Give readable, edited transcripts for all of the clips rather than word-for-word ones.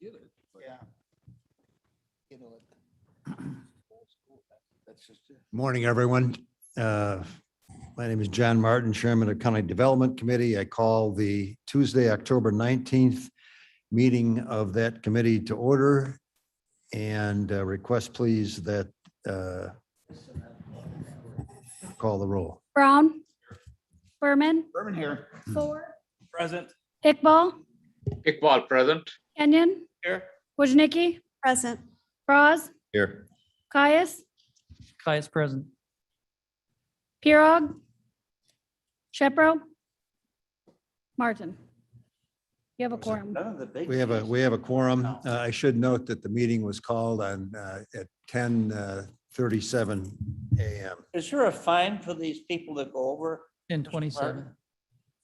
get it. But Yeah. You know, that's just it. Morning, everyone. My name is John Martin, Chairman of County Development Committee. I call the Tuesday, October 19th meeting of that committee to order and request please that call the roll. Brown, Berman, Berman here. Ford, Present. Iqbal, Iqbal present. Kenyon, Here. Wojnicki, Present. Braz, Here. Caius, Caius present. Pirog, Shepro, Martin. You have a quorum. None of the big. We have a quorum. I should note that the meeting was called on at 10:37 a.m. Is there a fine for these people that go over? In Mr. 27. Martin?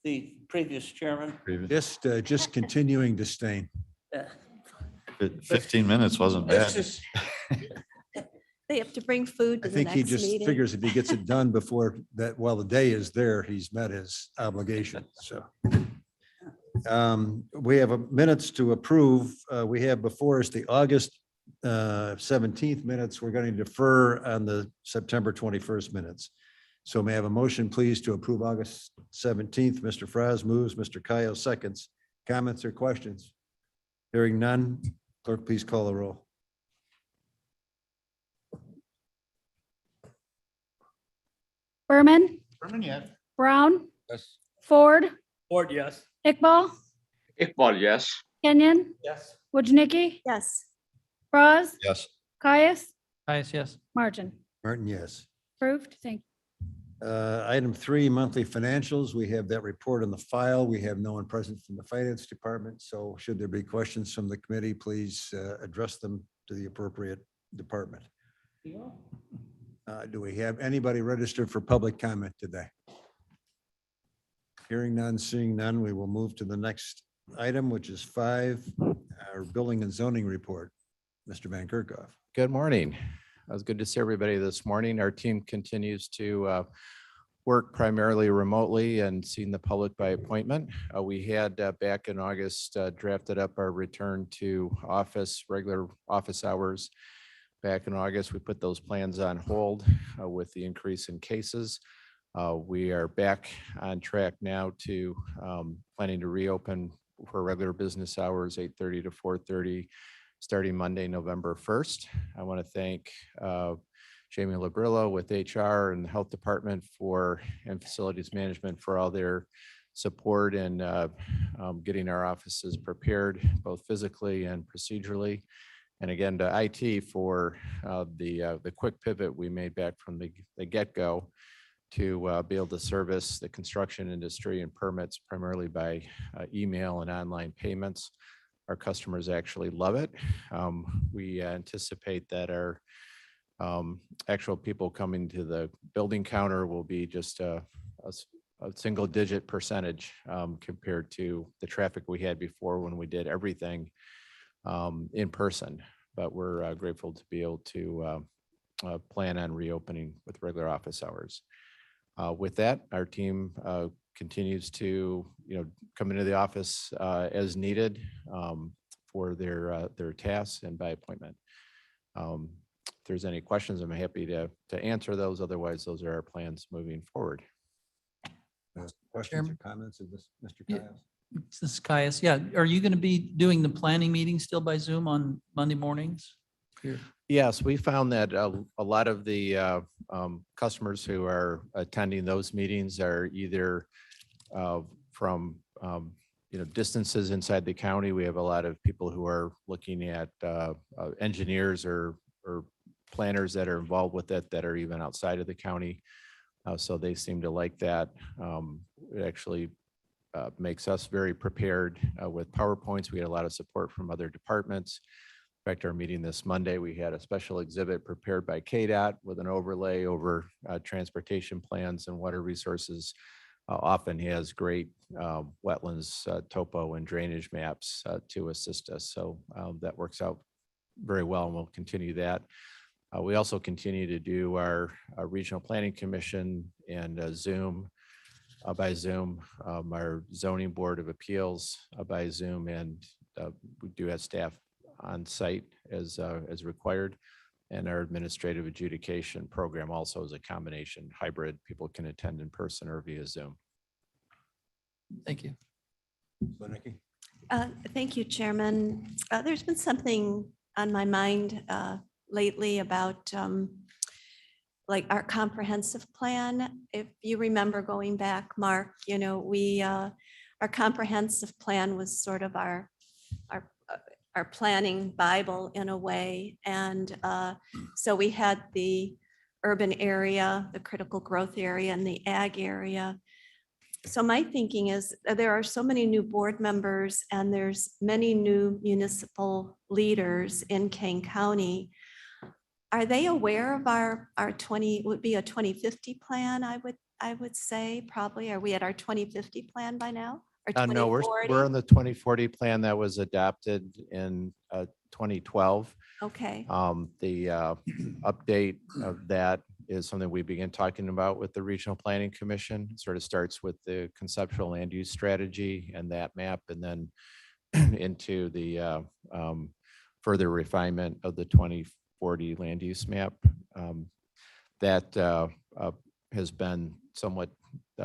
The previous chairman? Just continuing to stain. 15 minutes wasn't It's bad. just, They have to bring food I to the think he next just meeting. figures if he gets it done before that, while the day is there, he's met his obligation. So we have minutes to approve. We have before us the August 17th minutes. We're going to defer on the September 21st minutes. So may I have a motion, please, to approve August 17th? Mr. Fraz moves, Mr. Kyle seconds. Comments or questions? Hearing none, clerk, please call the roll. Berman, Berman, yes. Brown, Yes. Ford, Ford, yes. Iqbal, Iqbal, yes. Kenyon, Yes. Wojnicki, Yes. Braz, Yes. Caius, Caius, yes. Martin. Martin, yes. Approved. Thank you. Item 3, monthly financials. We have that report in the file. We have no one present from the finance department. So should there be questions from the committee, please address them to the appropriate department. Do we have anybody registered for public comment today? Hearing none, seeing none, we will move to the next item, which is 5, our building and zoning report. Mr. Van Kerkhoff. Good morning. It was good to see everybody this morning. Our team continues to work primarily remotely and seeing the public by appointment. We had back in August drafted up our return to office, regular office hours. Back in August, we put those plans on hold with the increase in cases. We are back on track now to planning to reopen for regular business hours, 8:30 to 4:30. Starting Monday, November 1st. I want to thank Jamie Labrillo with HR and the Health Department and Facilities Management for all their support and getting our offices prepared, both physically and procedurally. And again, to IT for the quick pivot we made back from the get-go to be able to service the construction industry and permits primarily by email and online payments. Our customers actually love it. We anticipate that our actual people coming to the building counter will be just a single digit percentage compared to the traffic we had before when we did everything in person. But we're grateful to be able to plan on reopening with regular office hours. With that, our team continues to, come into the office as needed for their tasks and by appointment. If there's any questions, I'm happy to answer those. Otherwise, those are our plans moving forward. Questions or Chairman? comments of this, Mr. Yeah. Kyle? This is Caius. Yeah. Are you going to be doing the planning meeting still by Zoom on Monday mornings? Here. Yes, we found that a lot of the customers who are attending those meetings are either from distances inside the county. We have a lot of people who are looking at engineers or planners that are involved with it that are even outside of the county. So they seem to like that. It actually makes us very prepared with PowerPoints. We had a lot of support from other departments. In fact, our meeting this Monday, we had a special exhibit prepared by KDOT with an overlay over transportation plans and water resources. Often he has great wetlands, topo and drainage maps to assist us. So that works out very well and we'll continue that. We also continue to do our Regional Planning Commission and Zoom by Zoom, our Zoning Board of Appeals by Zoom, and we do have staff on site as required. And our administrative adjudication program also is a combination hybrid. People can attend in person or via Zoom. Thank you. So Nikki? Thank you, Chairman. There's been something on my mind lately about like our comprehensive plan. If you remember going back, Mark, our comprehensive plan was sort of our planning Bible in a way. And so we had the urban area, the critical growth area, and the ag area. So my thinking is there are so many new board members and there's many new municipal leaders in Kane County. Are they aware of our 2050 plan? I would say probably. Are we at our 2050 plan by now? Or No, we're 2040? in the 2040 plan that was adopted in 2012. Okay, The update of that is something we began talking about with the Regional Planning Commission. It sort of starts with the conceptual land use strategy and that map, and then into the further refinement of the 2040 land use map. That has been somewhat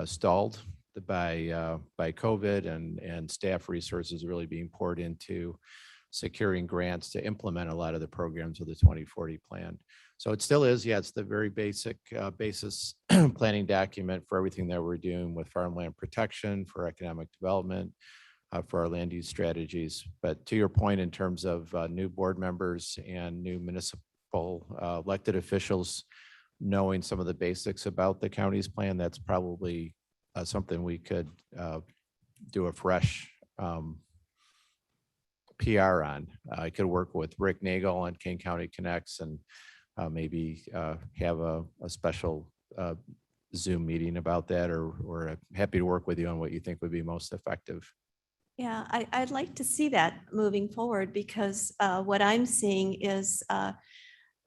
stalled by COVID and staff resources really being poured into securing grants to implement a lot of the programs of the 2040 plan. So it still is, yeah, it's the very basic basis planning document for everything that we're doing with farmland protection, for economic development, for our land use strategies. But to your point, in terms of new board members and new municipal elected officials knowing some of the basics about the county's plan, that's probably something we could do a fresh PR on. I could work with Rick Nagel on Kane County Connects and maybe have a special Zoom meeting about that, or happy to work with you on what you think would be most effective. yeah, I'd like to see that moving forward because what I'm seeing is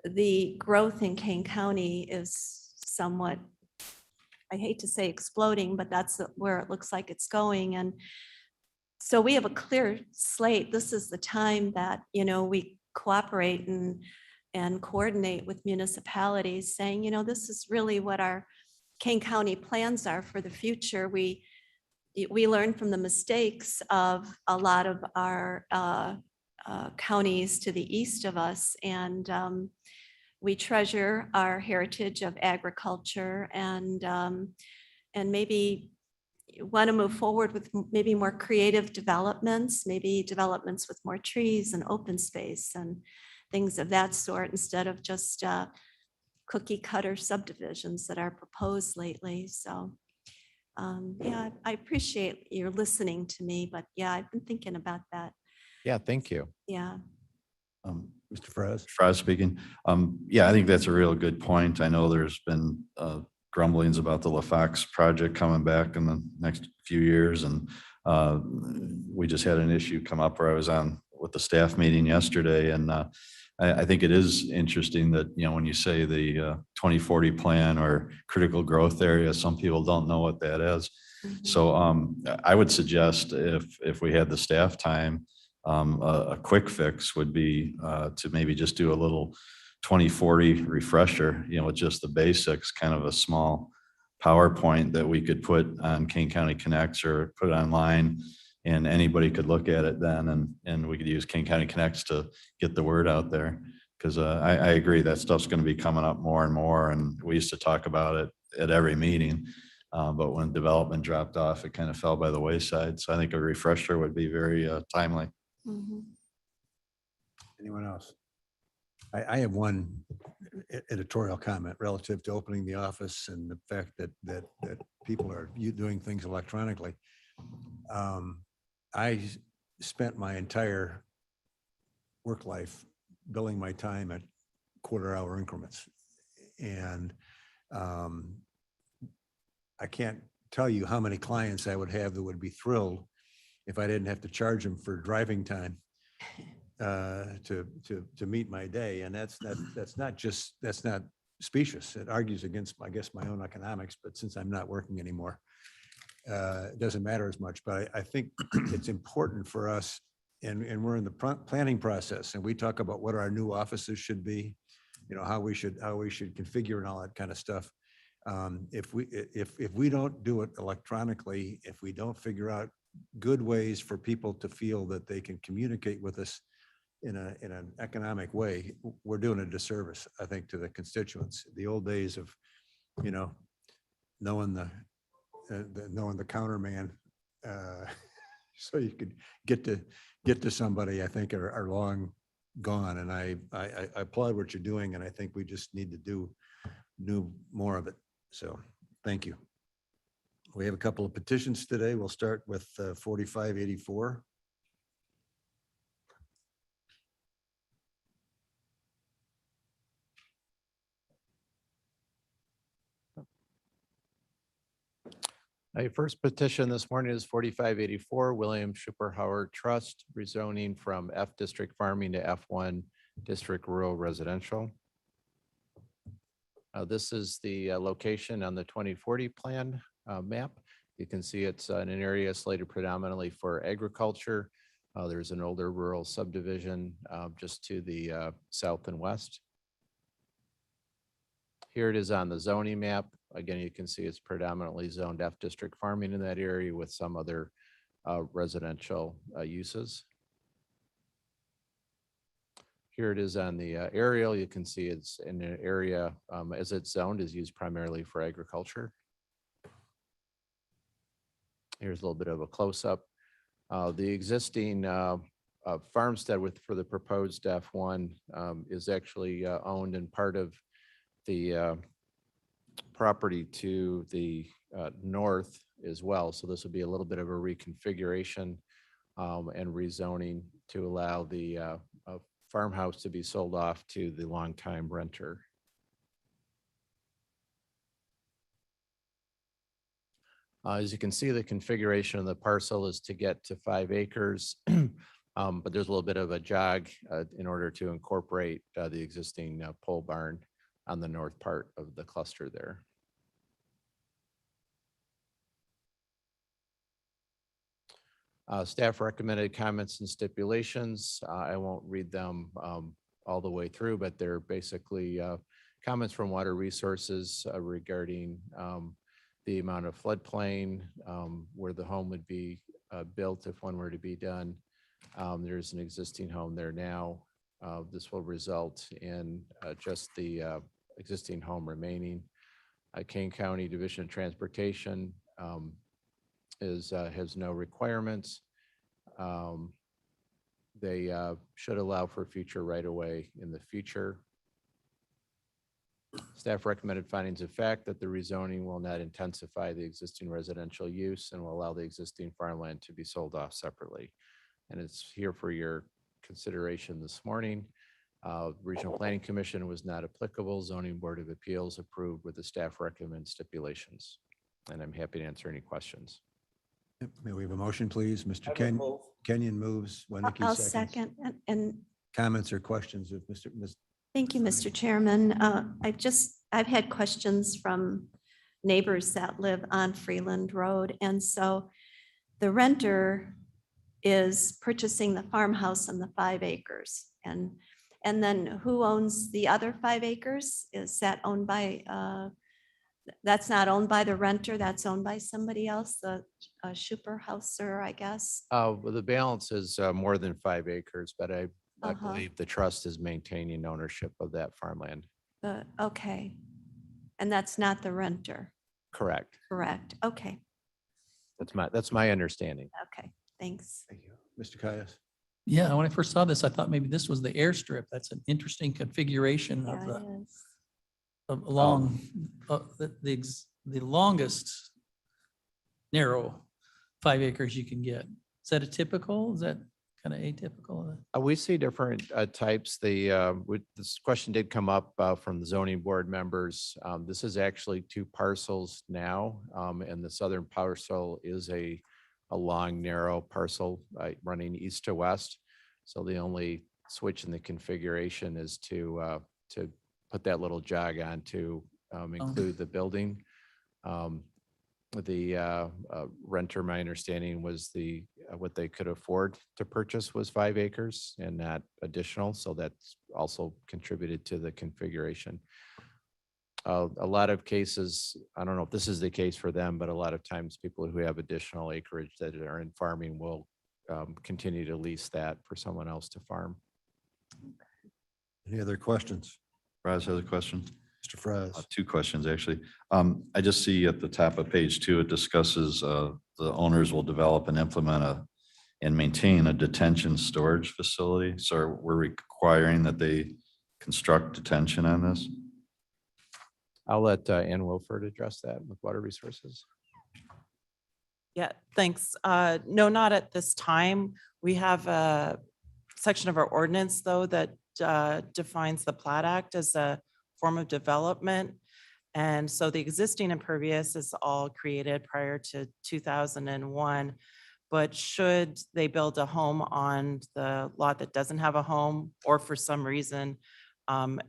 the growth in Kane County is somewhat, I hate to say exploding, but that's where it looks like it's going. And so we have a clear slate. This is the time that, we cooperate and coordinate with municipalities saying, this is really what our Kane County plans are for the future. We learn from the mistakes of a lot of our counties to the east of us. And we treasure our heritage of agriculture and maybe want to move forward with maybe more creative developments, maybe developments with more trees and open space and things of that sort, instead of just cookie cutter subdivisions that are proposed lately. So yeah, I appreciate your listening to me, but yeah, I've been thinking about that. Yeah, thank you. Yeah. Mr. Fraz? Frost speaking. Yeah, I think that's a real good point. I know there's been grumblings about the LaFox project coming back in the next few years. And we just had an issue come up where I was on with the staff meeting yesterday. And I think it is interesting that, when you say the 2040 plan or critical growth area, some people don't know what that is. Mhm. So I would suggest if we had the staff time, a quick fix would be to maybe just do a little 2040 refresher, with just the basics, kind of a small PowerPoint that we could put on Kane County Connects or put it online, and anybody could look at it then, and we could use Kane County Connects to get the word out there. Because I agree that stuff's going to be coming up more and more, and we used to talk about it at every meeting. But when development dropped off, it kind of fell by the wayside. So I think a refresher would be very timely. Mhm. Anyone else? I have one editorial comment relative to opening the office and the fact that people are doing things electronically. I spent my entire work life billing my time at quarter-hour increments. And I can't tell you how many clients I would have that would be thrilled if I didn't have to charge them for driving time to meet my day. And that's not specious. It argues against, I guess, my own economics, but since I'm not working anymore, it doesn't matter as much. But I think it's important for us and we're in the planning process, and we talk about what our new offices should be, you know, how we should configure and all that kind of stuff. If we don't do it electronically, if we don't figure out good ways for people to feel that they can communicate with us in an economic way, we're doing a disservice, I think, to the constituents. The old days of, you know, knowing the counterman, so you could get to somebody, I think are long gone. And I applaud what you're doing, and I think we just need to do more of it. So, thank you. We have a couple of petitions today. We'll start with 4584. My first petition this morning is 4584 William Schupperhauer Trust, rezoning from F District Farming to F1 District Rural Residential. This is the location on the 2040 plan map. You can see it's in an area slated predominantly for agriculture. There's an older rural subdivision just to the south and west. Here it is on the zoning map. Again, you can see it's predominantly zoned F District Farming in that area with some other residential uses. Here it is on the aerial. You can see it's in an area as it's zoned is used primarily for agriculture. Here's a little bit of a close-up. The existing farmstead for the proposed F1 is actually owned and part of the property to the north as well. So this would be a little bit of a reconfiguration and rezoning to allow the farmhouse to be sold off to the longtime renter. As you can see, the configuration of the parcel is to get to 5 acres, but there's a little bit of a jog in order to incorporate the existing pole barn on the north part of the cluster there. Staff recommended comments and stipulations. I won't read them all the way through, but they're basically comments from Water Resources regarding the amount of floodplain, where the home would be built if one were to be done. There's an existing home there now. This will result in just the existing home remaining. Kane County Division of Transportation has no requirements. They should allow for future right-of-way in the future. Staff recommended findings of fact that the rezoning will not intensify the existing residential use and will allow the existing farmland to be sold off separately. And it's here for your consideration this morning. Regional Planning Commission was not applicable. Zoning Board of Appeals approved with the staff recommend stipulations. And I'm happy to answer any questions. May we have a motion, please? Mr. I would move. Kenyon moves. Winicky I'll seconds. second. And Comments or questions of Ms. thank you, Mr. Chairman. I've had questions from neighbors that live on Freeland Road. And so the renter is purchasing the farmhouse and the 5 acres. And then who owns the other 5 acres? Is that owned by, that's not owned by the renter, that's owned by somebody else, the Schupperhauser, I guess? Well, the balance is more than 5 acres, but I Uh-huh. believe the trust is maintaining ownership of that farmland. Okay. And that's not the renter, Correct. correct? Okay, That's my understanding. okay, thanks. Thank you. Mr. Caius. Yeah, when I first saw this, I thought maybe this was the airstrip. That's an interesting configuration of Yeah, the, it is. along the longest narrow 5 acres you can get. Is that a typical? Is that kind of atypical? We see different types. This question did come up from the zoning board members. This is actually 2 parcels now, and the southern parcel is a long, narrow parcel running east to west. So the only switch in the configuration is to put that little jog on to include the building. The renter, my understanding was what they could afford to purchase was 5 acres and not additional. So that's also contributed to the configuration. A lot of cases, I don't know if this is the case for them, but a lot of times people who have additional acreage that are in farming will continue to lease that for someone else to farm. Any other questions? Raz has a question. Mr. Fries? Two questions, actually. I just see at the top of page 2, it discusses the owners will develop and implement and maintain a detention storage facility. So we're requiring that they construct detention on this? I'll let Ann Wilford address that with Water Resources. Yeah, thanks. No, not at this time. We have a section of our ordinance, though, that defines the Plat Act as a form of development. And so the existing impervious is all created prior to 2001. But should they build a home on the lot that doesn't have a home, or for some reason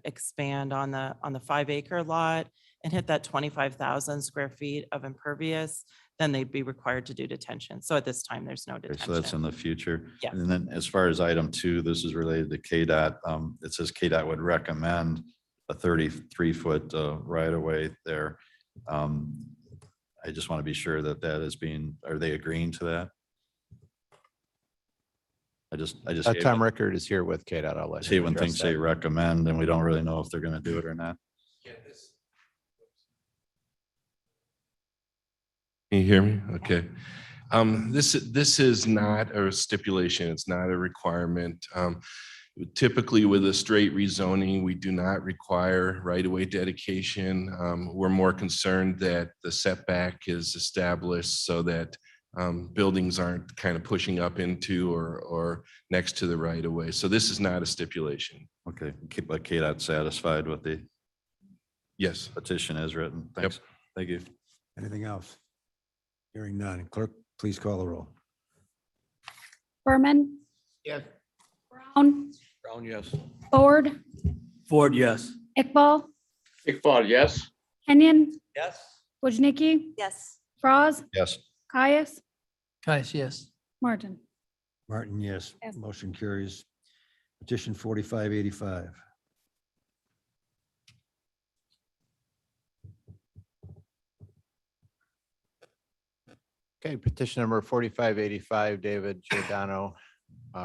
expand on the 5-acre lot and hit that 25,000 square feet of impervious, then they'd be required to do detention. So at this time, there's no Okay, detention. so that's in the future. Yeah. And then as far as item 2, this is related to KDOT. It says KDOT would recommend a 33-foot right of way there. I just want to be sure that that is being, are they agreeing to that? I just hate Tom when- Rickard is here with KDOT. I'll let just hate him when address things say that. recommend and we don't really know if they're going to do it or not. Can you hear me? Okay. This is not a stipulation. It's not a requirement. Typically with a straight rezoning, we do not require right-of-way dedication. We're more concerned that the setback is established so that buildings aren't kind of pushing up into or next to the right-of-way. So this is not a stipulation. Okay, keep KDOT satisfied with the Yes. petition as written. Thanks. Thank you. Anything else? Hearing none. Clerk, please call the roll. Berman, Yes. Brown, Brown, yes. Ford, Ford, yes. Iqbal, Iqbal, yes. Kenyon, Yes. Wojnicki, Yes. Froz, Yes. Caius, Guys, yes. Martin. Martin, yes. Yes. Motion carries. Petition 4585. Okay, petition number 4585, David Giordano,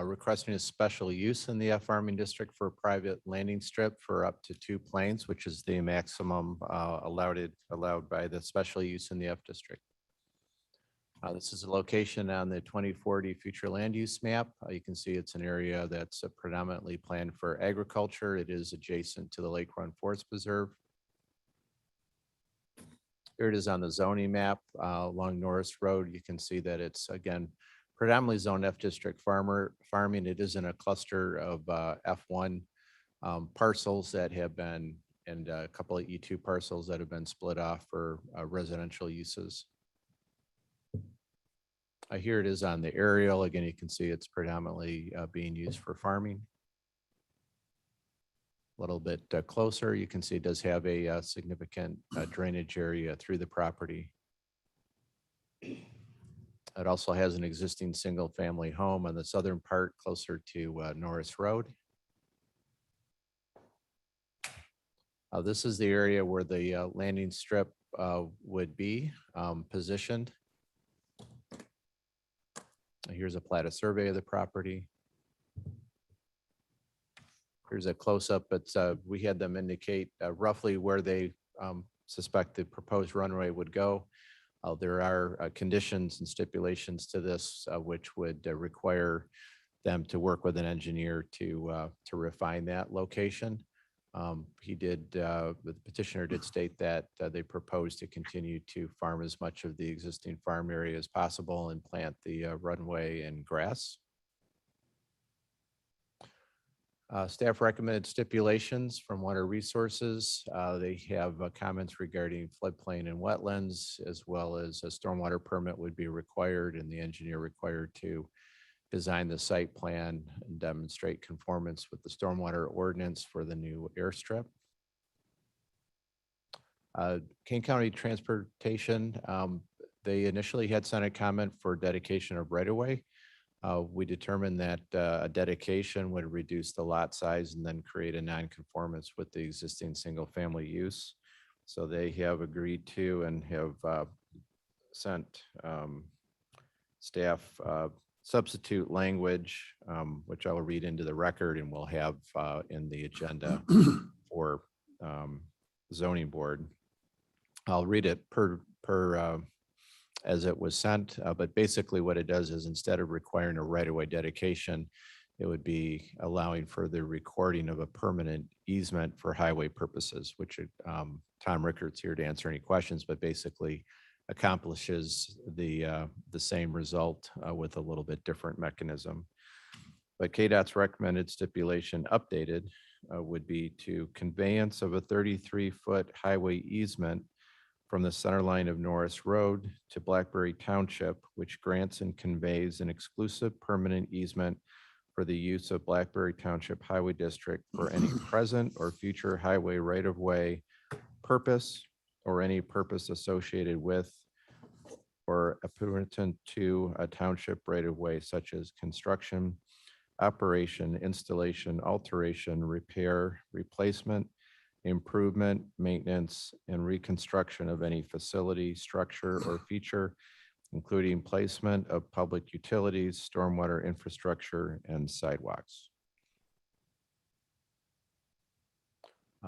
requesting a special use in the F farming district for a private landing strip for up to 2 planes, which is the maximum allowed by the special use in the F district. This is a location on the 2040 future land use map. You can see it's an area that's predominantly planned for agriculture. It is adjacent to the Lake Run Forest Preserve. Here it is on the zoning map along Norris Road. You can see that it's, again, predominantly zoned F district farming. It is in a cluster of F1 parcels that have been, and a couple of E2 parcels that have been split off for residential uses. Here it is on the aerial. Again, you can see it's predominantly being used for farming. A little bit closer, you can see it does have a significant drainage area through the property. It also has an existing single-family home on the southern part closer to Norris Road. This is the area where the landing strip would be positioned. Here's a plat of survey of the property. Here's a close-up, but we had them indicate roughly where they suspect the proposed runway would go. There are conditions and stipulations to this, which would require them to work with an engineer to refine that location. The petitioner did state that they propose to continue to farm as much of the existing farm area as possible and plant the runway and grass. Staff recommended stipulations from Water Resources. They have comments regarding floodplain and wetlands, as well as a stormwater permit would be required and the engineer required to design the site plan and demonstrate conformance with the stormwater ordinance for the new airstrip. Kane County Transportation They initially had sent a comment for dedication of right-of-way. We determined that a dedication would reduce the lot size and then create a nonconformance with the existing single-family use. So they have agreed to and have sent staff substitute language, which I will read into the record and we'll have in the agenda for zoning board. I'll read it per as it was sent, but basically what it does is instead of requiring a right-of-way dedication, it would be allowing for the recording of a permanent easement for highway purposes, which Tom Rickards here to answer any questions, but basically accomplishes the same result with a little bit different mechanism. But KDOT's recommended stipulation updated would be to conveyance of a 33-foot highway easement from the center line of Norris Road to Blackberry Township, which grants and conveys an exclusive permanent easement for the use of Blackberry Township Highway District for any present or future highway right-of-way purpose or any purpose associated with or appurtenant to a township right-of-way such as construction, operation, installation, alteration, repair, replacement, improvement, maintenance, and reconstruction of any facility, structure, or feature, including placement of public utilities, stormwater infrastructure, and sidewalks.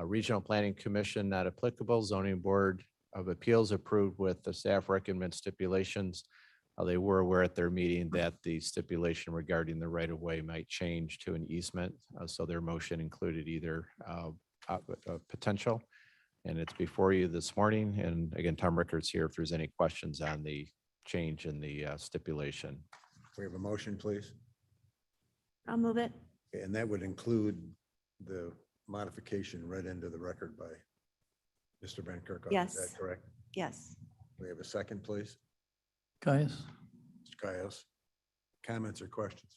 Regional Planning Commission not applicable. Zoning Board of Appeals approved with the staff recommend stipulations. They were aware at their meeting that the stipulation regarding the right-of-way might change to an easement. So their motion included either potential, and it's before you this morning. And again, Tom Rickards here if there's any questions on the change in the stipulation. We have a motion, please. I'll move it. And that would include the modification read into the record by Mr. Van Kirkhoff. Yes. Is that correct? Yes. We have a second, please. Caius? Mr. Caius. Comments or questions?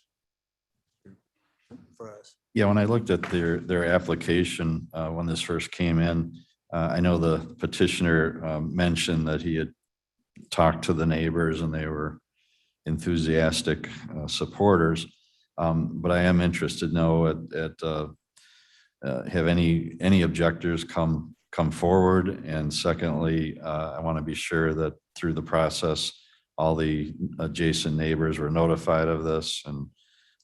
For us. Yeah, when I looked at their application, when this first came in, I know the petitioner mentioned that he had talked to the neighbors and they were enthusiastic supporters. But I am interested to know have any objectors come forward? And secondly, I want to be sure that through the process, all the adjacent neighbors were notified of this and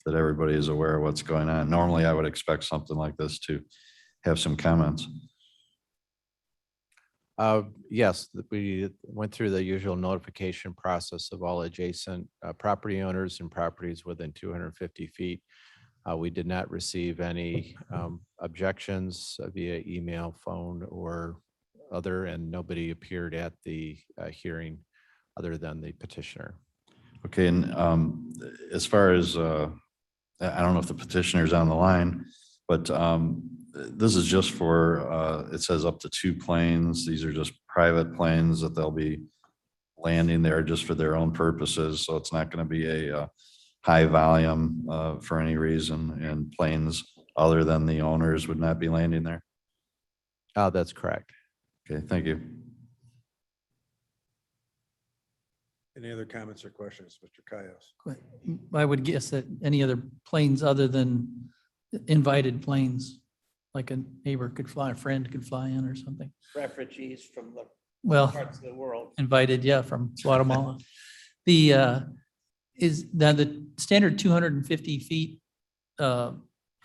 that everybody is aware of what's going on. Normally, I would expect something like this to have some comments. Yes, we went through the usual notification process of all adjacent property owners and properties within 250 feet. We did not receive any objections via email, phone, or other, and nobody appeared at the hearing other than the petitioner. Okay, and as far as, I don't know if the petitioner's on the line, but this is just for, it says up to 2 planes. These are just private planes that they'll be landing there just for their own purposes. So it's not going to be a high volume for any reason, and planes other than the owners would not be landing there. That's correct. Okay, thank you. Any other comments or questions, Mr. Caius? I would guess that any other planes other than invited planes, like a neighbor could fly, a friend could fly in or something. Refugees from the Well, parts of the world. invited, yeah, from Guatemala. Is that the standard 250 feet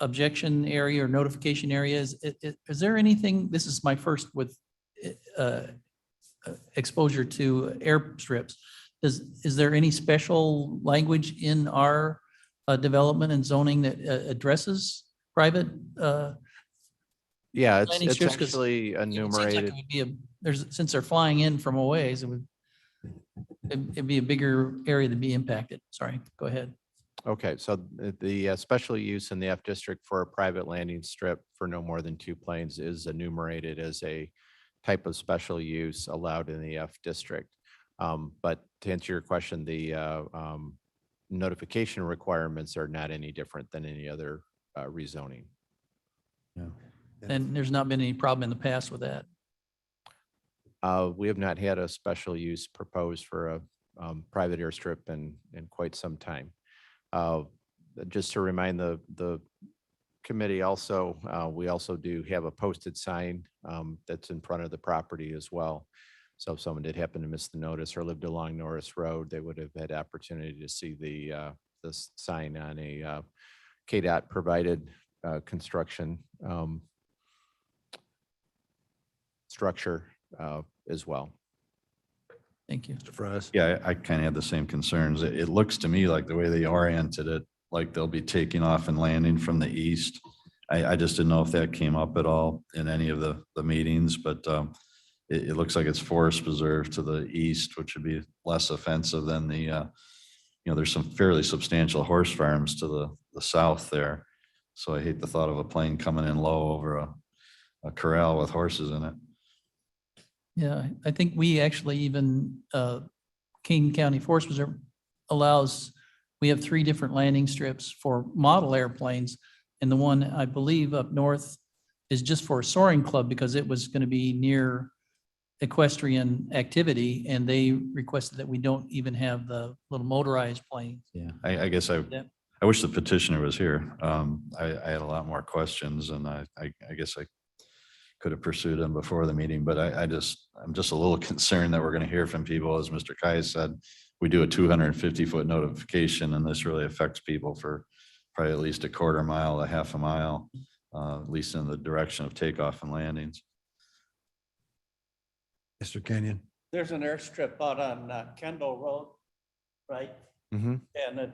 objection area or notification area? Is there anything, this is my first with exposure to airstrips. Is there any special language in our development and zoning that addresses private? Yeah, landing it's strips? 'Cause actually it seems like enumerated. it would be since they're flying in from a ways, it'd be a bigger area to be impacted. Sorry, go ahead. Okay, so the special use in the F district for a private landing strip for no more than 2 planes is enumerated as a type of special use allowed in the F district. But to answer your question, the notification requirements are not any different than any other rezoning. And there's not been any problem in the past with that. We have not had a special use proposed for a private airstrip in quite some time. Just to remind the committee also, we also do have a posted sign that's in front of the property as well. So if someone did happen to miss the notice or lived along Norris Road, they would have had opportunity to see the sign on a KDOT provided construction structure as well. Thank you. Mr. Frost. Yeah, I kind of had the same concerns. It looks to me like the way they oriented it, like they'll be taking off and landing from the east. I just didn't know if that came up at all in any of the meetings, but it looks like it's forest preserve to the east, which would be less offensive than the, there's some fairly substantial horse farms to the south there. So I hate the thought of a plane coming in low over a corral with horses in it. Yeah, I think we actually even, King County Forest Preserve allows, we have 3 different landing strips for model airplanes. And the one I believe up north is just for a soaring club because it was going to be near equestrian activity. And they requested that we don't even have the little motorized plane. Yeah, I guess I wish the petitioner was here. I had a lot more questions and I guess I could have pursued them before the meeting, but I'm just a little concerned that we're going to hear from people, as Mr. Kai said, we do a 250-foot notification and this really affects people for probably at least a quarter mile, a half a mile, at least in the direction of takeoff and landings. Mr. Kenyon. There's an airstrip out on Kendall Road, right? Mm-hmm. And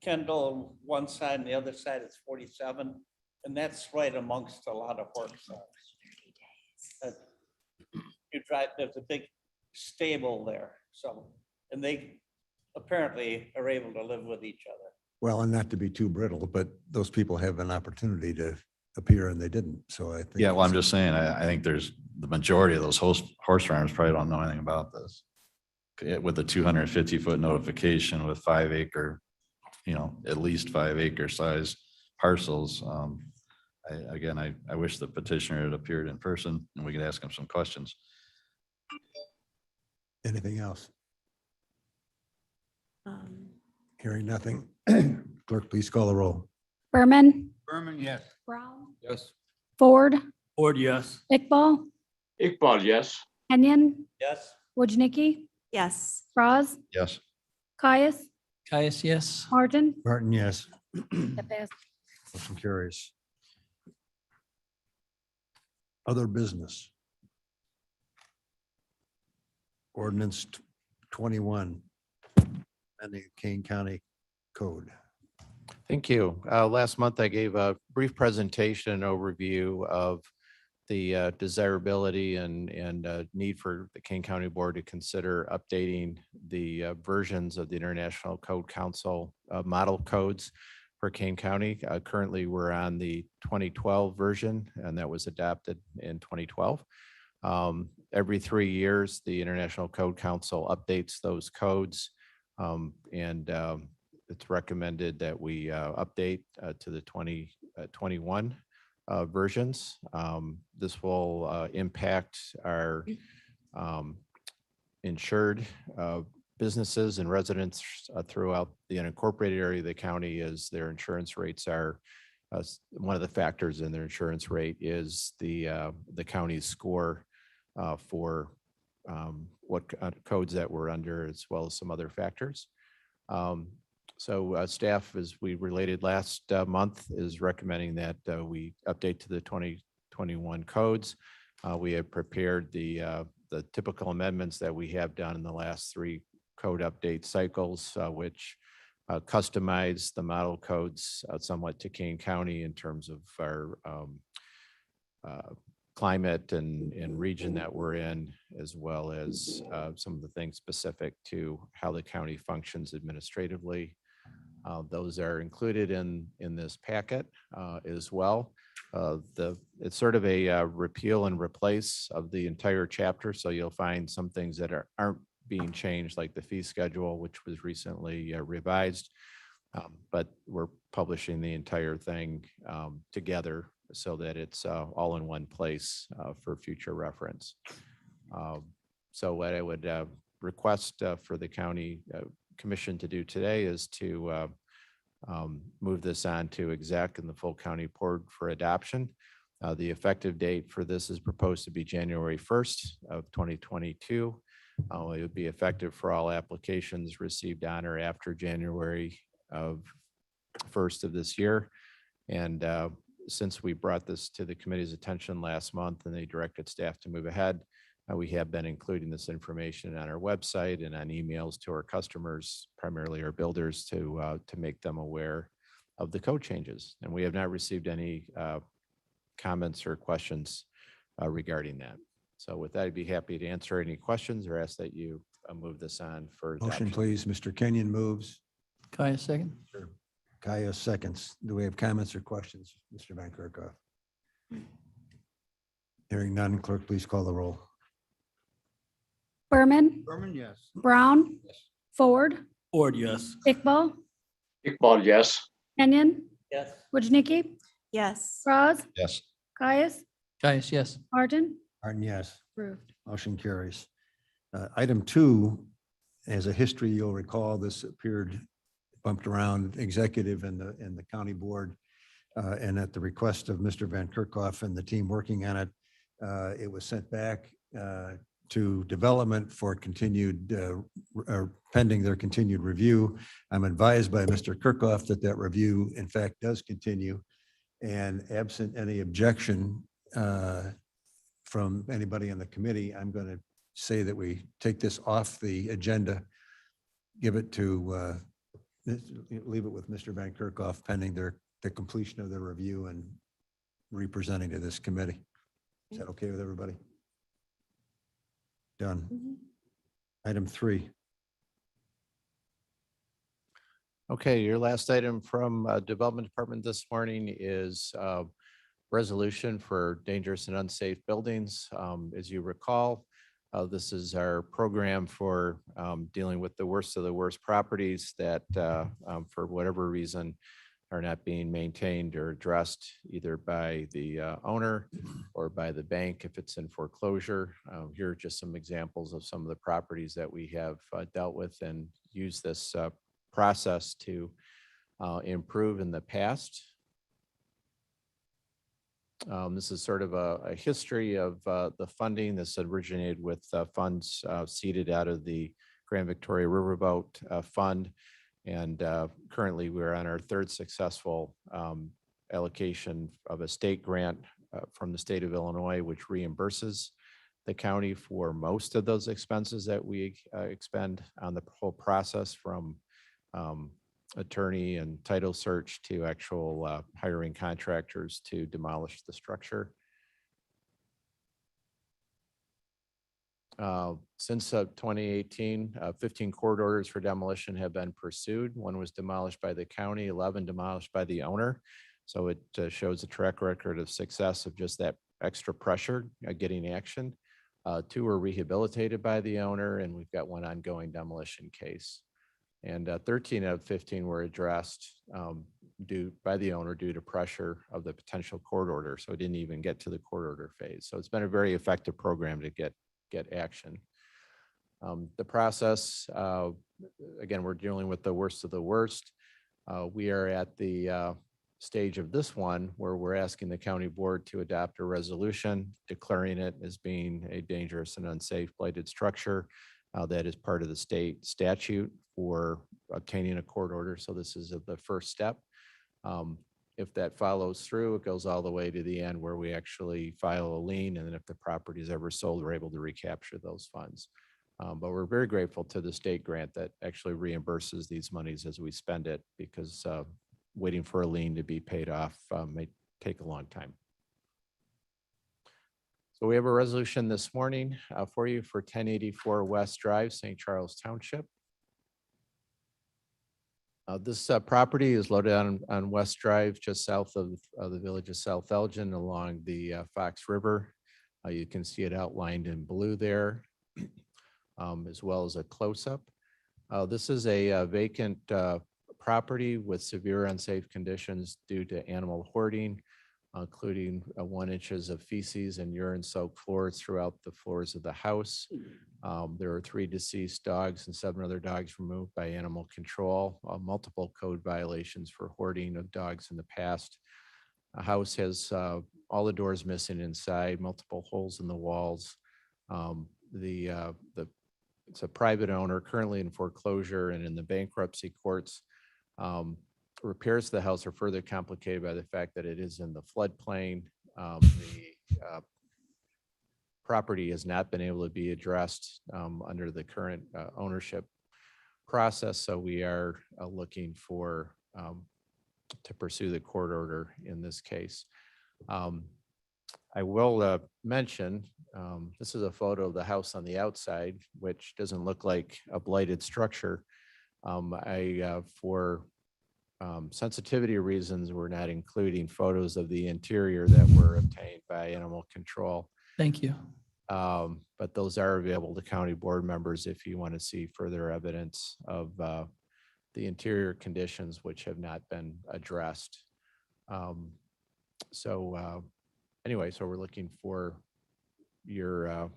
Kendall, one side and the other side is 47. And that's right amongst a lot of horse farms. You drive, there's a big stable there. So, and they apparently are able to live with each other. Well, and not to be too brittle, but those people have an opportunity to appear and they didn't. So I think. Yeah, well, I'm just saying, I think there's the majority of those horse farms probably don't know anything about this. With the 250-foot notification with 5 acre, at least 5 acre size parcels. I wish the petitioner had appeared in person and we could ask him some questions. Anything else? Um, Hearing nothing. Clerk, please call the roll. Berman, Berman, yes. Brown, Yes. Ford, Ford, yes. Iqbal, Iqbal, yes. Kenyon, Yes. Wojnicki, Yes, Frost, Yes. Caius, Caius, yes. Martin. Martin, yes. That passed. Motion carries. Other business. Ordinance 21, and the Kane County Code. Thank you. Last month, I gave a brief presentation and overview of the desirability and need for the Kane County Board to consider updating the versions of the International Code Council model codes for Kane County. Currently, we're on the 2012 version, and that was adopted in 2012. Every 3 years, the International Code Council updates those codes, and it's recommended that we update to the 2021 versions. This will impact our insured businesses and residents throughout the unincorporated area of the county, as their insurance rates are. One of the factors in their insurance rate is the county's score for what codes that we're under, as well as some other factors. So staff, as we related last month, is recommending that we update to the 2021 codes. We have prepared the typical amendments that we have done in the last 3 code update cycles, which customize the model codes somewhat to Kane County in terms of our climate and region that we're in, as well as some of the things specific to how the county functions administratively. Those are included in this packet as well. It's sort of a repeal and replace of the entire chapter. So you'll find some things that aren't being changed, like the fee schedule, which was recently revised. But we're publishing the entire thing together so that it's all in one place for future reference. So what I would request for the county commission to do today is to move this on to exec and the full county board for adoption. The effective date for this is proposed to be January 1st of 2022. It would be effective for all applications received on or after January of 1st of this year. And since we brought this to the committee's attention last month and they directed staff to move ahead, we have been including this information on our website and on emails to our customers, primarily our builders, to make them aware of the code changes. And we have not received any comments or questions regarding that. So with that, I'd be happy to answer any questions or ask that you move this on for Motion, adoption. please. Mr. Kenyon moves. Kaya second. Kaya seconds. Do we have comments or questions? Mr. Van Kerkhoff? Hearing none, clerk, please call the roll. Berman, Berman, yes. Brown, Ford, Ford, yes. Iqbal, Iqbal, yes. Kenyon, Yes. Wojnicki, Yes. Braz, Yes. Caius, Kaya, yes. Martin, Martin, yes. approved. Motion carries. Item 2, as a history, you'll recall this appeared bumped around executive and the county board. And at the request of Mr. Van Kerkhoff and the team working on it, it was sent back to development for continued, pending their continued review. I'm advised by Mr. Kirkhoff that that review in fact does continue. And absent any objection from anybody on the committee, I'm going to say that we take this off the agenda, give it to, leave it with Mr. Van Kerkhoff pending the completion of their review and representing to this committee. Is that okay with everybody? Done. Mhm. Item 3. Okay, your last item from Development Department this morning is resolution for dangerous and unsafe buildings. As you recall, this is our program for dealing with the worst of the worst properties that for whatever reason are not being maintained or addressed either by the owner or by the bank if it's in foreclosure. Here are just some examples of some of the properties that we have dealt with and used this process to improve in the past. This is sort of a history of the funding. This originated with funds seeded out of the Grand Victoria Riverboat Fund. And currently we're on our 3rd successful allocation of a state grant from the state of Illinois, which reimburses the county for most of those expenses that we expend on the whole process, from attorney and title search to actual hiring contractors to demolish the structure. Since 2018, 15 court orders for demolition have been pursued. 1 was demolished by the county, 11 demolished by the owner. So it shows a track record of success of just that extra pressure getting action. 2 were rehabilitated by the owner, and we've got 1 ongoing demolition case. And 13 out of 15 were addressed by the owner due to pressure of the potential court order. So it didn't even get to the court order phase. So it's been a very effective program to get action. The process, again, we're dealing with the worst of the worst. We are at the stage of this one where we're asking the county board to adopt a resolution declaring it as being a dangerous and unsafe blighted structure. That is part of the state statute for obtaining a court order. So this is the first step. If that follows through, it goes all the way to the end where we actually file a lien. And then if the property is ever sold, we're able to recapture those funds. But we're very grateful to the state grant that actually reimburses these monies as we spend it, because waiting for a lien to be paid off may take a long time. So we have a resolution this morning for you for 1084 West Drive, St. Charles Township. This property is located on West Drive, just south of the village of South Elgin along the Fox River. You can see it outlined in blue there, as well as a close-up. This is a vacant property with severe unsafe conditions due to animal hoarding, including 1 inches of feces and urine soaked floors throughout the floors of the house. There are 3 deceased dogs and 7 other dogs removed by animal control, multiple code violations for hoarding of dogs in the past. A house has all the doors missing inside, multiple holes in the walls. It's a private owner currently in foreclosure and in the bankruptcy courts. Repairs to the house are further complicated by the fact that it is in the floodplain. The property has not been able to be addressed under the current ownership process. So we are looking for to pursue the court order in this case. I will mention, this is a photo of the house on the outside, which doesn't look like a blighted structure. For sensitivity reasons, we're not including photos of the interior that were obtained by animal control. Thank you. But those are available to county board members if you want to see further evidence of the interior conditions which have not been addressed. Anyway, so we're looking for your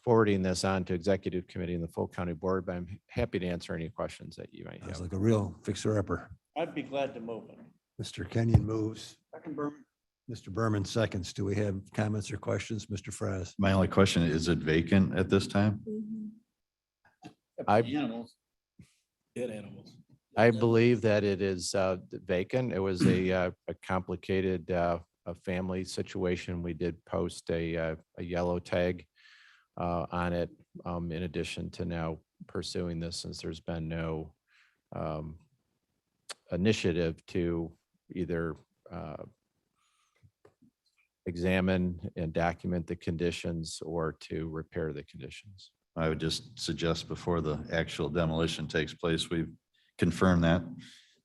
forwarding this on to executive committee and the full county board, but I'm happy to answer any questions that you might Sounds have. like a real fixer-upper. I'd be glad to move it. Mr. Kenyon moves. Mr. Berman seconds. Do we have comments or questions? Mr. Fraz? My only question, is it vacant at this time? I Dead animals. I believe that it is vacant. It was a complicated a family situation. We did post a yellow tag on it in addition to now pursuing this, since there's been no initiative to either examine and document the conditions or to repair the conditions. I would just suggest before the actual demolition takes place, we confirm that.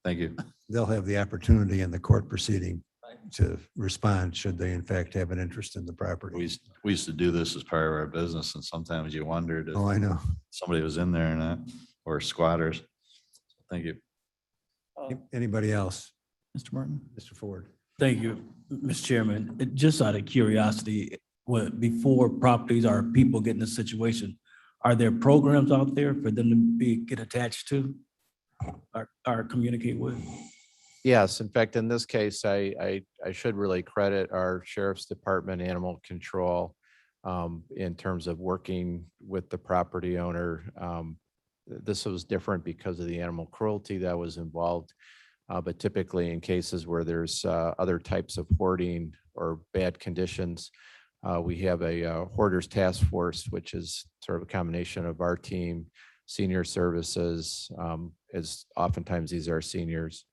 Thank you. They'll have the opportunity in the court proceeding to respond should they in fact have an interest in the property. We used to do this as part of our business, and sometimes you wondered Oh, if I know. somebody was in there or not, or squatters. Thank you. Anybody else? Mr. Martin? Mr. Ford? Thank you, Mr. Chairman. Just out of curiosity, before properties or people get in this situation, are there programs out there for them to get attached to or communicate with? Yes, in fact, in this case, I should really credit our sheriff's department, animal control, in terms of working with the property owner. This was different because of the animal cruelty that was involved. But typically in cases where there's other types of hoarding or bad conditions, we have a hoarders task force, which is sort of a combination of our team, senior services, as oftentimes these are seniors,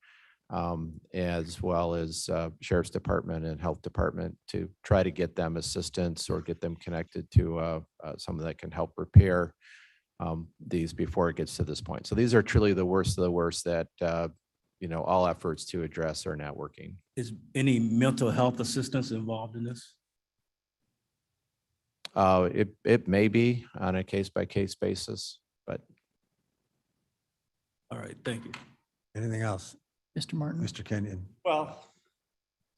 as well as sheriff's department and health department, to try to get them assistance or get them connected to someone that can help repair these before it gets to this point. So these are truly the worst of the worst that all efforts to address are not working. Is any mental health assistance involved in this? It may be on a case-by-case basis, but. All right, thank you. Anything else? Mr. Martin? Mr. Kenyon? Well,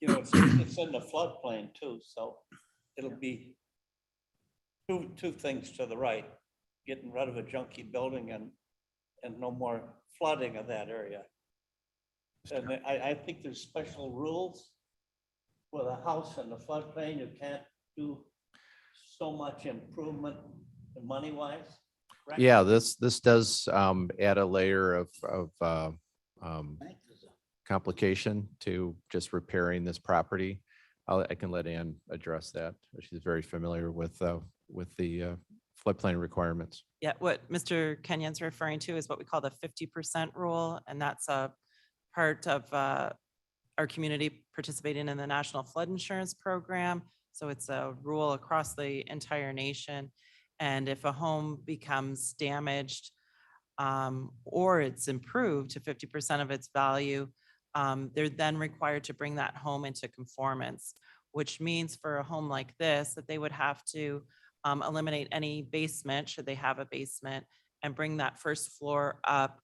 it's in the floodplain too, so it'll be two things to the right, getting rid of a junky building and no more flooding of that area. And I think there's special rules with a house in the floodplain. You can't do so much improvement money-wise. correct? Yeah, this does add a layer of complication to just repairing this property. I can let Ann address that. She's very familiar with the floodplain requirements. Yeah, what Mr. Kenyon's referring to is what we call the 50% rule, and that's a part of our community participating in the National Flood Insurance Program. So it's a rule across the entire nation. And if a home becomes damaged or it's improved to 50% of its value, they're then required to bring that home into conformance, which means for a home like this, that they would have to eliminate any basement, should they have a basement, and bring that first floor up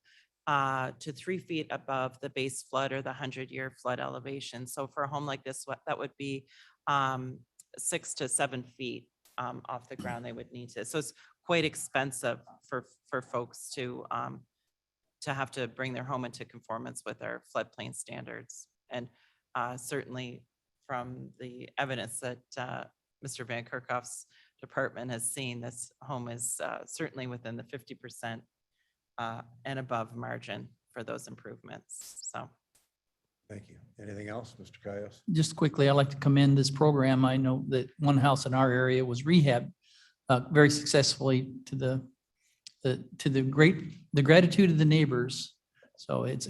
to 3 feet above the base flood or the 100-year flood elevation. So for a home like this, that would be 6 to 7 feet off the ground they would need to. So it's quite expensive for folks to have to bring their home into conformance with our floodplain standards. And certainly from the evidence that Mr. Van Kerkhoff's department has seen, this home is certainly within the 50% and above margin for those improvements. So. Thank you. Anything else, Mr. Cayos? Just quickly, I'd like to commend this program. I know that one house in our area was rehabbed very successfully to the gratitude of the neighbors. So it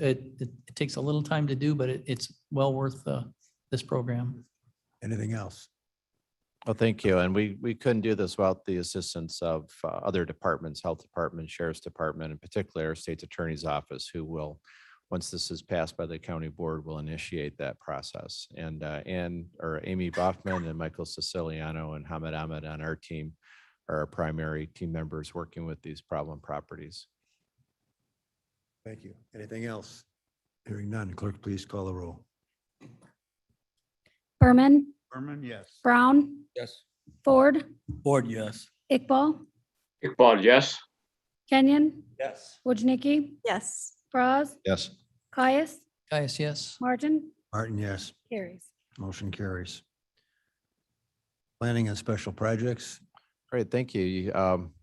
takes a little time to do, but it's well worth this program. Anything else? Well, thank you. And we couldn't do this without the assistance of other departments, Health Department, Sheriff's Department, in particular, our State's Attorney's Office, who will, once this is passed by the county board, will initiate that process. And Amy Boffman and Michael Siciliano and Hamid Ahmed on our team are our primary team members working with these problem properties. Thank you. Anything else? Hearing none, clerk, please call the roll. Berman, Berman, yes. Brown, Yes. Ford, Ford, yes. Iqbal, Iqbal, yes. Kenyon, Yes. Wojnicki, Yes. Braz, Yes. Caius, Guys, yes. Martin, Martin, yes. carries. Motion carries. Planning and special projects. Great, thank you.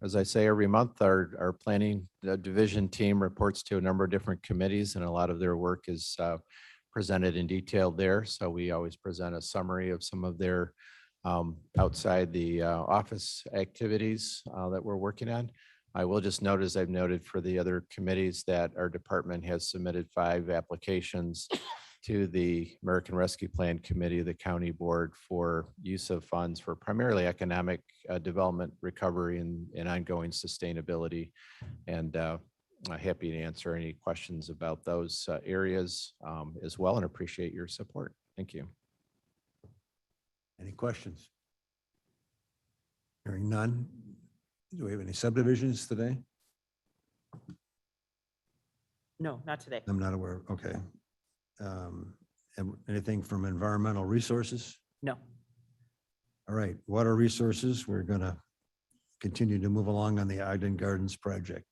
As I say every month, our planning division team reports to a number of different committees, and a lot of their work is presented in detail there. So we always present a summary of some of their outside the office activities that we're working on. I will just note, as I've noted for the other committees, that our department has submitted 5 applications to the American Rescue Plan Committee, the county board, for use of funds for primarily economic development, recovery, and ongoing sustainability. And I'm happy to answer any questions about those areas as well, and appreciate your support. Thank you. Any questions? Hearing none. Do we have any subdivisions today? No, not today. I'm not aware. Okay. And anything from environmental resources? No. All right, water resources, we're going to continue to move along on the Ogden Gardens project.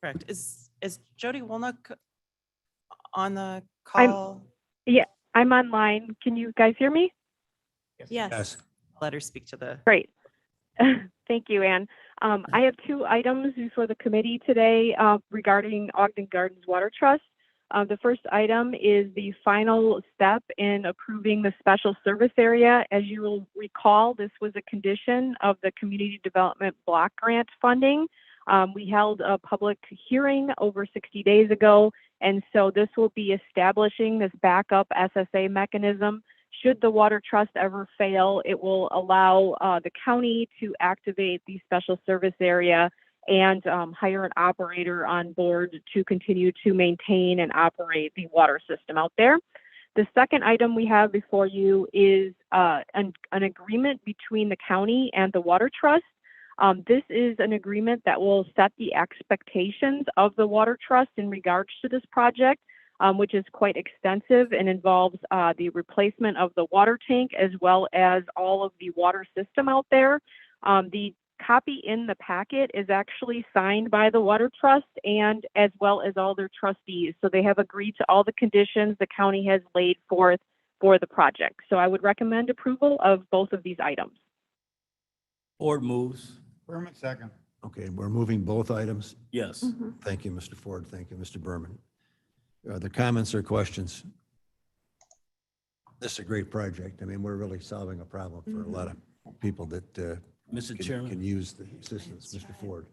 Correct. Is Jody Wolnick on the call? I'm online. Can you guys hear me? Yes. Let her speak to the. Great. Thank you, Ann. I have 2 items before the committee today regarding Ogden Gardens Water Trust. The first item is the final step in approving the special service area. As you will recall, this was a condition of the Community Development Block Grant funding. We held a public hearing over 60 days ago, and so this will be establishing this backup SSA mechanism. Should the water trust ever fail, it will allow the county to activate the special service area and hire an operator on board to continue to maintain and operate the water system out there. The second item we have before you is an agreement between the county and the water trust. This is an agreement that will set the expectations of the water trust in regards to this project, which is quite extensive and involves the replacement of the water tank as well as all of the water system out there. The copy in the packet is actually signed by the water trust and as well as all their trustees. So they have agreed to all the conditions the county has laid forth for the project. So I would recommend approval of both of these items. Ford moves. Berman, second. Okay, we're moving both items. Yes. Thank you, Mr. Ford. Thank you, Mr. Berman. Are there comments or questions? This is a great project. I mean, we're really solving a problem for a lot of people that Mr. Chairman, can use the assistance. Mr. Ford.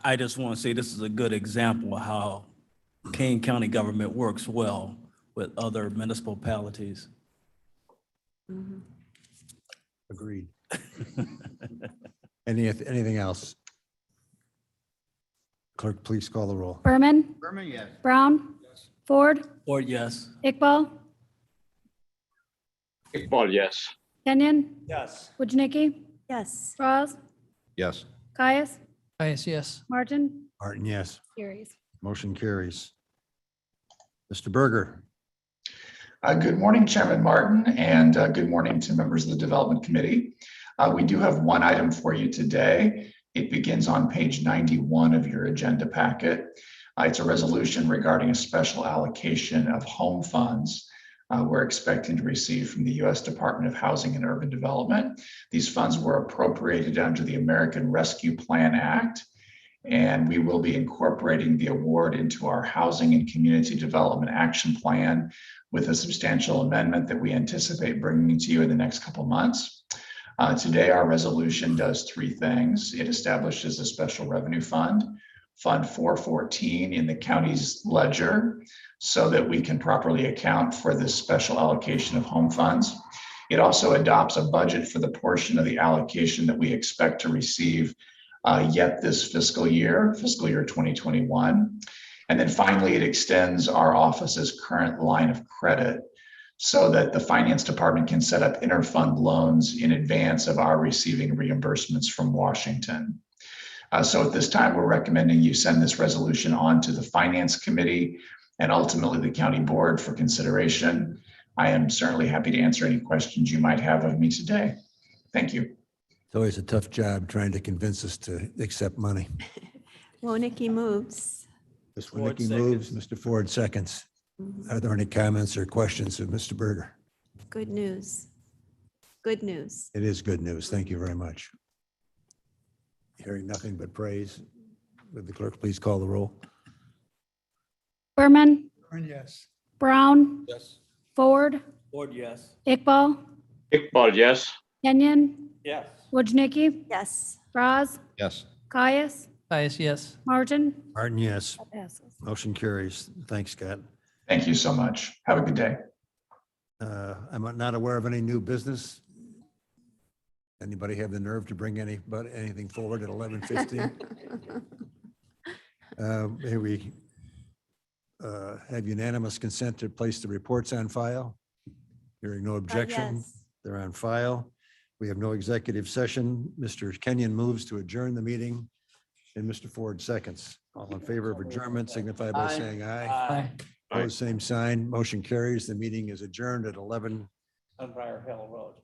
I just want to say this is a good example of how Kane County government works well with other municipalities. Agreed. Anything else? Clerk, please call the roll. Berman, Berman, yes. Brown, Ford, Ford, yes. Iqbal, Iqbal, yes. Kenyon, Yes. Wojnicki, Yes. Braz, Yes. Caius, Guys, yes. Martin, Martin, yes. carries. Motion carries. Mr. Berger. Good morning, Chairman Martin, and good morning to members of the Development Committee. We do have one item for you today. It begins on page 91 of your agenda packet. It's a resolution regarding a special allocation of home funds we're expecting to receive from the U.S. Department of Housing and Urban Development. These funds were appropriated under the American Rescue Plan Act, and we will be incorporating the award into our Housing and Community Development Action Plan with a substantial amendment that we anticipate bringing to you in the next couple months. Today, our resolution does three things. It establishes a special revenue fund, Fund 414 in the county's ledger, so that we can properly account for this special allocation of home funds. It also adopts a budget for the portion of the allocation that we expect to receive yet this fiscal year 2021. And then finally, it extends our office's current line of credit so that the finance department can set up interfund loans in advance of our receiving reimbursements from Washington. So at this time, we're recommending you send this resolution on to the Finance Committee and ultimately the County Board for consideration. I am certainly happy to answer any questions you might have of me today. Thank you. It's always a tough job trying to convince us to accept money. Wonicky moves. Ms. Ford Winicky moves, Mr. Ford seconds. Are there any comments or questions of Mr. Berger? Good news. Good news. It is good news. Thank you very much. Hearing nothing but praise. Would the clerk please call the roll? Berman, Yes. Brown, Yes. Ford, Ford, yes. Iqbal, Iqbal, yes. Kenyon, Yes. Wojnicki, Yes. Braz, Yes. Caius, Caius, yes. Martin. Martin, yes. That passes. Motion carries. Thanks, Scott. Thank you so much. Have a good day. I'm not aware of any new business. Anybody have the nerve to bring anything forward at 11:15? May we have unanimous consent to place the reports on file? Hearing no objection, Yes. they're on file. We have no executive session. Mr. Kenyon moves to adjourn the meeting, and Mr. Ford seconds. All in favor of adjournment signify by saying aye. Aye. Opposed, same sign. Motion carries. The meeting is adjourned at 11. On Briar Hill Road.